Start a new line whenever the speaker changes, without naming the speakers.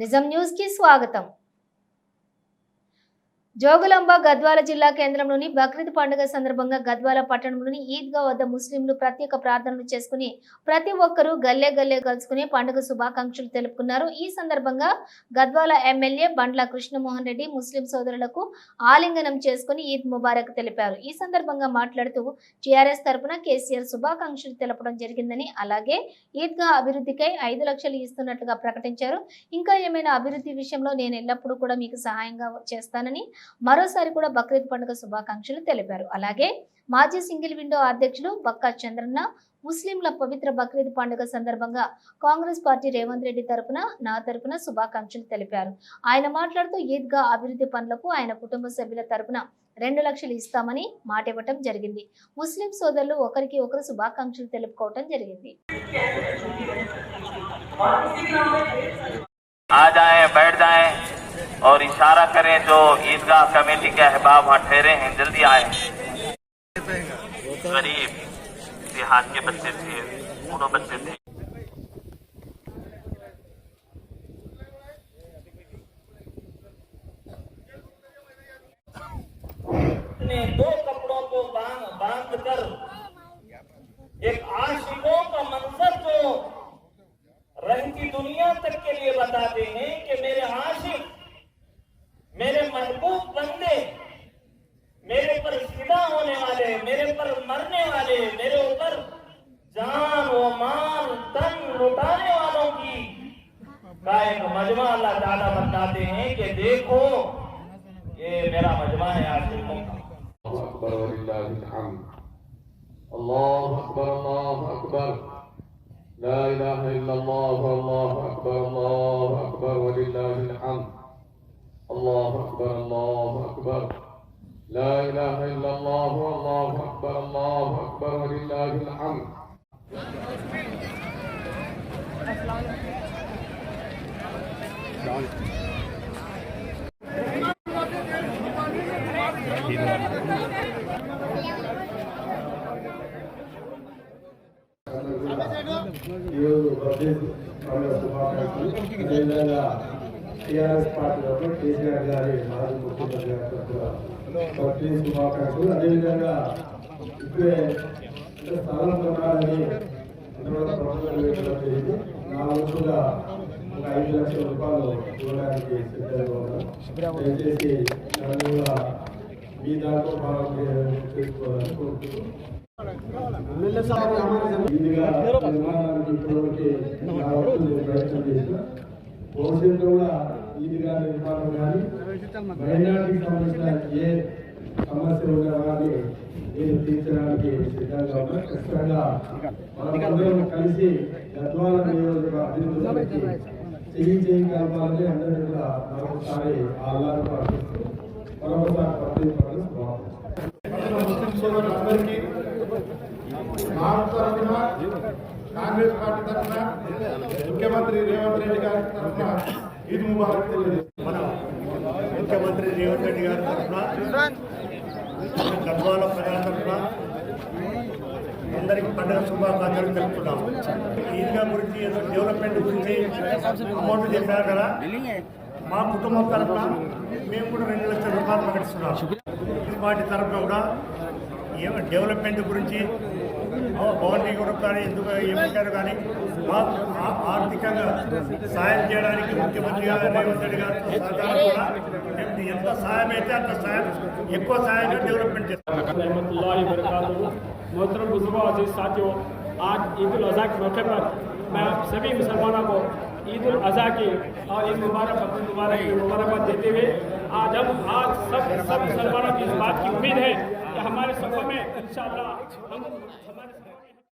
నిజం న్యూస్ కి స్వాగతం। జోగులాంబ గద్వాల జిల్లా కేంద్రంలోని బక్రీద్ పండుగ సందర్భంగా గద్వాల పట్టణంలోని ఈద్గా వద్ద ముస్లింలు ప్రత్యేక ప్రార్థనలు చేసుకుని ప్రతి ఒక్కరూ గల్లే గల్లే కలుసుకుని పండుగ శుభాకాంక్షలు తెలుపుకున్నారు। ఈ సందర్భంగా గద్వాల ఎమ్మెల్యే బండ్ల కృష్ణమోహన్ రెడ్డి ముస్లిం సోదరులకు ఆలింగనం చేసుకుని ఈద్ ముబారక్ తెలిపారు। ఈ సందర్భంగా మాట్లాడుతూ టీఆర్ఎస్ తరపున కేసీఆర్ శుభాకాంక్షలు తెలపడం జరిగిందని, అలాగే ఈద్గా అభివృద్ధికై 5 లక్షలు ఇస్తున్నట్లుగా ప్రకటించారు। ఇంకా ఏమైనా అభివృద్ధి విషయంలో నేను ఎల్లప్పుడూ కూడా మీకు సహాయంగా చేస్తానని మరోసారి కూడా బక్రీద్ పండుగ శుభాకాంక్షలు తెలిపారు। అలాగే మాజీ సింగిల్ విండో అధ్యక్షులు బక్కా చంద్రన్న ముస్లింల పవిత్ర బక్రీద్ పండుగ సందర్భంగా కాంగ్రెస్ పార్టీ రేవంత్ రెడ్డి తరపున నా తరపున శుభాకాంక్షలు తెలిపారు। ఆయన మాట్లాడుతూ ఈద్గా అభివృద్ధి పనులకు ఆయన కుటుంబ సభ్యుల తరపున 2 లక్షలు ఇస్తామని మాట ఇవ్వటం జరిగింది। ముస్లిం సోదరులు ఒకరికి ఒకరు శుభాకాంక్షలు తెలుపుకోవటం జరిగింది।
और इशारा करें जो ईदगाह कमेटी के अहबाब वहाँ ठहरे हैं, जल्दी आए। गरीब देहात के बच्चे थे, दोनों बच्चे थे।
ने 2 कपड़ों को बांध कर एक आशिकों का मंजर जो रहती दुनिया तक के लिए बताते हैं कि मेरे आशिक, मेरे महबूब बंदे, मेरे पर फिदा होने वाले, मेरे पर मरने वाले, मेरे ऊपर जान व माल तन लुटाने वालों की का एक मजमा अल्लाह ताला बताते हैं कि देखो ये मेरा मजमा है आशिकों का।
अल्लाहु अकबर अल्लाहु अकबर ला इलाहा इल्लल्लाह अल्लाहु अकबर वलिल्लाहिल हम्द। अल्लाहु अकबर ला इलाहा इल्लल्लाह अल्लाहु अकबर वलिल्लाहिल हम्द। టీఆర్ఎస్ పార్టీ కేసీఆర్ గారి మాజీ ముఖ్యమంత్రి గారి శుభాకాంక్షలు। అదేవిధంగా ఇప్పుడే స్థలం కొనాలని ప్రభుత్వం వేయడం జరిగింది। నా వంతుగా ఒక 5 లక్షల రూపాయలు ఇవ్వడానికి సిద్ధంగా ఉన్నాను। దయచేసి నన్ను మీ దాంట్లో భాగం చేసుకోవాలని కోరుతున్నాను। నిర్మాణానికి ఇప్పటివరకు ప్రయత్నం చేసిన భవిష్యత్తు కూడా ఈదిగా నిర్మాణం కానీ మైనార్టీకి సంబంధించిన ఏ సమస్యలు ఉన్నా కానీ నేను తీర్చడానికి సిద్ధంగా ఉన్నా। ఖచ్చితంగా మనమందరం కలిసి గద్వాల నియోజక అభివృద్ధి చేయి కలపాలని అందరినీ కూడా మరొకసారి ఆహ్లాదం ప్రార్థిస్తూ మరొకసారి అందరికీ భారత తరఫున కాంగ్రెస్ పార్టీ తరఫున ముఖ్యమంత్రి రేవంత్ రెడ్డి గారి తరఫున ఈద్ ముబారక్
మన ముఖ్యమంత్రి రేవంత్ రెడ్డి గారి తరఫున గద్వాల ప్రజల తరఫున అందరికీ పండుగ శుభాకాంక్షలు తెలుపుతున్నాం। ఈద్గా గురించి డెవలప్మెంట్ గురించి అమౌంట్ చెప్పారు కదా, మా కుటుంబం తరఫున మేము కూడా 2 లక్షల రూపాయలు ప్రకటిస్తున్నాం। పార్టీ తరఫున కూడా డెవలప్మెంట్ గురించి బౌండరీ కొరకు కానీ ఎందుకు ఏమంటారు కానీ ఆర్థికంగా సాయం చేయడానికి ముఖ్యమంత్రి గారు రేవంత్ రెడ్డి గారు సహకారం కూడా ఎంత సాయం అయితే అంత సాయం ఎక్కువ సాయంగా డెవలప్మెంట్ చేస్తాం।
मोहतरम बुजुर्गों और साथियों, आज ईद उल अज़हा के मौके पर मैं सभी मुसलमानों को ईद उल अज़हा की और ईद मुबारक बकरीद मुबारक की मुबारकबाद देते हुए आज सब मुसलमानों की इस बात की उम्मीद है कि हमारे सफ़र में इंशाअल्लाह हम हमारे